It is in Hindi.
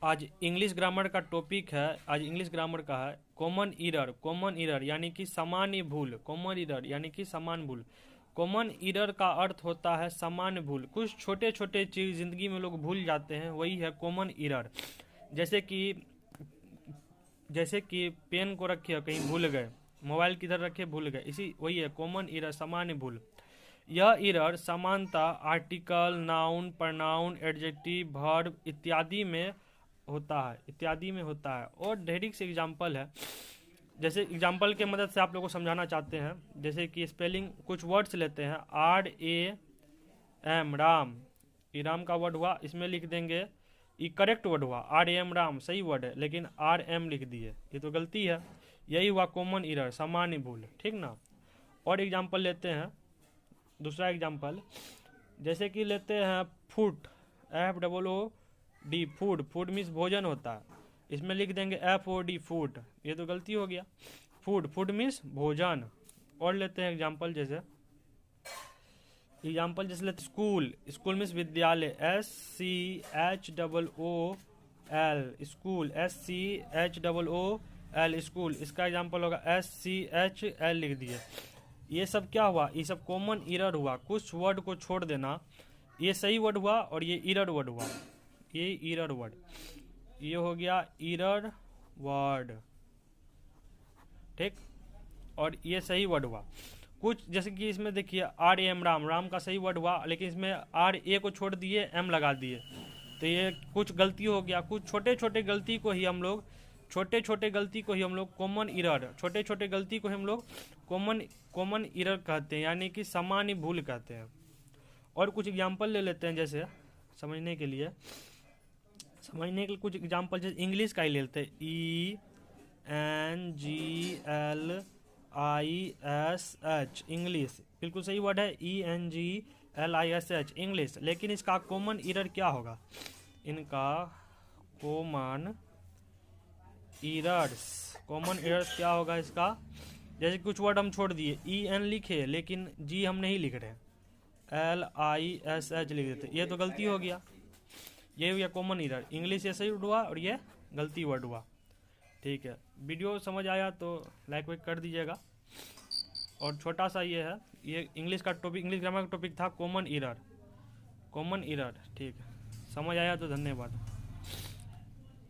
आज इंग्लिश ग्रामर का टॉपिक है, आज इंग्लिश ग्रामर का है कॉमन ईरर। कॉमन ईरर यानी कि सामान्य भूल। कॉमन ईरर यानी कि सामान्य भूल। कॉमन ईरर का अर्थ होता है सामान्य भूल। कुछ छोटे छोटे चीज जिंदगी में लोग भूल जाते हैं, वही है कॉमन ईरर। जैसे कि पेन को रखे कहीं भूल गए, मोबाइल किधर रखे भूल गए, इसी वही है कॉमन ईरर, सामान्य भूल। यह ईरर सामान्यतः article, noun, pronoun, adjective, verb इत्यादि में होता है और ढेर से एग्जाम्पल है। जैसे एग्जाम्पल के मदद से आप लोगों को समझाना चाहते हैं। जैसे कि स्पेलिंग कुछ वर्ड्स लेते हैं, RAM राम, ये राम का वर्ड हुआ, इसमें लिख देंगे, ये करेक्ट वर्ड हुआ, RAM राम सही वर्ड है, लेकिन RM लिख दिए, ये तो गलती है। यही हुआ कॉमन ईरर, सामान्य भूल, ठीक ना। और एग्जाम्पल लेते हैं, दूसरा एग्जाम्पल जैसे कि लेते हैं food, FOOD, food. Food means भोजन होता है, इसमें लिख देंगे FOD फूड, ये तो गलती हो गया। फूड मीन्स भोजन। और लेते हैं एग्जाम्पल, जैसे लेते स्कूल। स्कूल मीन्स विद्यालय, SCHOOL, स्कूल, SCHOOL स्कूल। इसका एग्जाम्पल होगा SCHL लिख दिए। ये सब क्या हुआ, ये सब कॉमन ईरर हुआ। कुछ वर्ड को छोड़ देना, ये सही वर्ड हुआ और ये ईरर वर्ड हुआ, ये ईरर वर्ड, ये हो गया ईरर वर्ड, ठीक। और ये सही वर्ड हुआ। कुछ जैसे कि इसमें देखिए RAM राम, राम का सही वर्ड हुआ, लेकिन इसमें RA को छोड़ दिए, M लगा दिए, तो ये कुछ गलती हो गया। कुछ छोटे छोटे गलती को ही हम लोग कॉमन ईरर, कॉमन ईरर कहते हैं, यानी कि सामान्य भूल कहते हैं। और कुछ एग्जाम्पल ले लेते हैं, जैसे समझने के लिए कुछ एग्जाम्पल, जैसे इंग्लिश का ही ले लेते हैं, ENGLISH इंग्लिश, बिल्कुल सही वर्ड है, ENGLISH इंग्लिश। लेकिन इसका कॉमन ईरर क्या होगा, इनका कॉमन ईरर्स क्या होगा इसका। जैसे कुछ वर्ड हम छोड़ दिए, EN लिखे लेकिन G हम नहीं लिख रहे, LISH लिख देते, ये तो गलती हो गया, ये हो गया कॉमन ईरर। इंग्लिश ये सही वर्ड हुआ और ये गलती वर्ड हुआ, ठीक है। वीडियो समझ आया तो लाइक वाइक कर दीजिएगा। और छोटा सा ये है, ये इंग्लिश ग्रामर का टॉपिक था कॉमन ईरर, ठीक। समझ आया तो धन्यवाद।